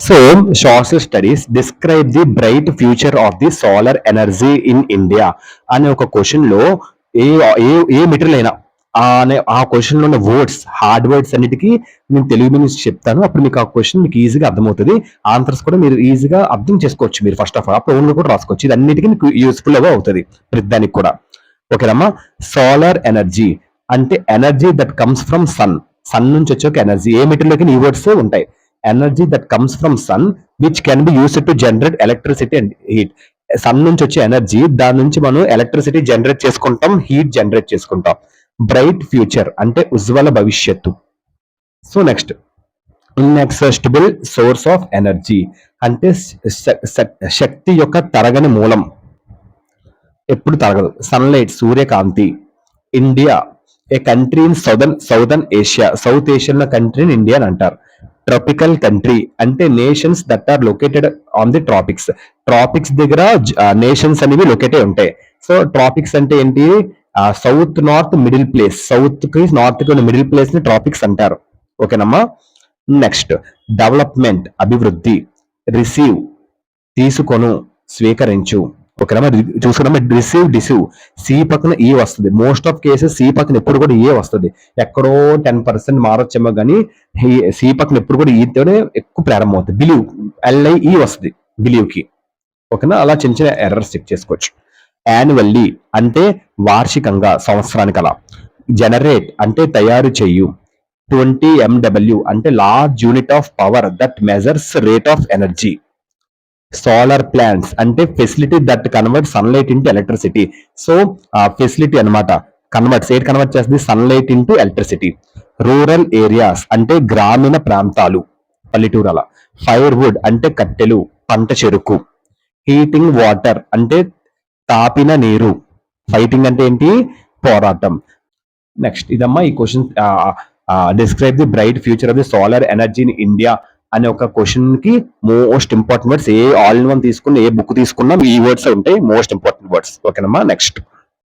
So social studies describe the bright future of the solar energy in India అనే ఒక question లో ఏ ఏ ఏ material అయినా ఆ క్వశ్చన్ లో ఉన్న వర్డ్స్ హార్డ్ వర్డ్స్ అన్నిటికీ నేను తెలుగు మీనింగ్స్ చెప్తాను. అప్పుడు మీకు ఆ క్వశ్చన్ మీకు ఈజీగా అర్థమవుతుంది. ఆన్సర్స్ కూడా మీరు ఈజీగా అర్థం చేసుకోవచ్చు. మీరు ఫస్ట్ ఆఫ్ ఆల్ అప్పుడు ఓన్గా కూడా రాసుకోవచ్చు. ఇది అన్నిటికీ మీకు యూస్ఫుల్ గా అవుతుంది ప్రతిదానికి కూడా. ఓకేనమ్మా. సోలార్ ఎనర్జీ అంటే energy that comes from sun. Sun నుంచి వచ్చే ఒక ఎనర్జీ. ఏ మెటీరియల్ ఈ వర్డ్స్ ఉంటాయి. Energy that comes from sun which can be used to generate electricity and heat. Sun నుంచి వచ్చే ఎనర్జీ, దాని నుంచి మనం ఎలక్ట్రిసిటీ జనరేట్ చేసుకుంటాం, హీట్ జనరేట్ చేసుకుంటాం. బ్రైట్ ఫ్యూచర్ అంటే ఉజ్వల భవిష్యత్తు. So next, inexhaustible source of energy అంటే శక్తి యొక్క తరగని మూలం, ఎప్పుడు తరగదు. సన్లైట్ సూర్యకాంతి. India A country in southern Asia, south Asian country in India అని అంటారు. ట్రాపికల్ కంట్రీ అంటే nations that are located on the tropics. Tropics దగ్గర నేషన్స్ అనేవి లొకేట్ అయి ఉంటాయి. సో ట్రాపిక్స్ అంటే ఏంటి? South north middle place, south కి నార్త్ కి ఉన్న మిడిల్ ప్లేస్ ని ట్రాపిక్స్ అంటారు. ఓకేనమ్మా. నెక్స్ట్, డెవలప్మెంట్ అభివృద్ధి. రిసీవ్ తీసుకొను, స్వీకరించు. ఓకేనమ్మా. చూసుకున్నామా, రిసీవ్ డిసీవ్. సి పక్కన ఈ వస్తుంది. మోస్ట్ ఆఫ్ కేసెస్ సి పక్కన ఎప్పుడు కూడా ఏ వస్తుంది. ఎక్కడో 10% మారొచ్చేమో కానీ సి పక్కన ఎప్పుడు కూడా ఈతోనే ఎక్కువ ప్రారంభం అవుతుంది. బిలీవ్ ఎల్ఐ ఈ వస్తుంది బిలీవ్ కి. ఓకేనా. అలా చిన్న చిన్న ఎర్రర్స్ చెక్ చేసుకోవచ్చు. యాన్యువల్లీ అంటే వార్షికంగా, సంవత్సరానికి అలా. జనరేట్ అంటే తయారు చెయ్యు. 20 MW అంటే large unit of power that measures rate of energy. Solar plants అంటే facility that convert sunlight into electricity. So facility అనమాట. కన్వర్ట్ చేస్తుంది sunlight into electricity. Rural areas అంటే గ్రామీణ ప్రాంతాలు, పల్లెటూరు అలా. ఫైర్వుడ్ అంటే కట్టెలు, పంట చెరుకు. హీటింగ్ వాటర్ అంటే తాపిన నీరు. ఫైటింగ్ అంటే ఏంటి? పోరాటం. నెక్స్ట్ ఇదమ్మా ఈ question. Describe the bright future of the solar energy in India అనే ఒక క్వశ్చన్ కి most important words. A all in one తీసుకున్న, ఏ బుక్ తీసుకున్నా ఈ వర్డ్స్ ఉంటాయి, మోస్ట్ ఇంపార్టెంట్ వర్డ్స్. ఓకేనమ్మా. నెక్స్ట్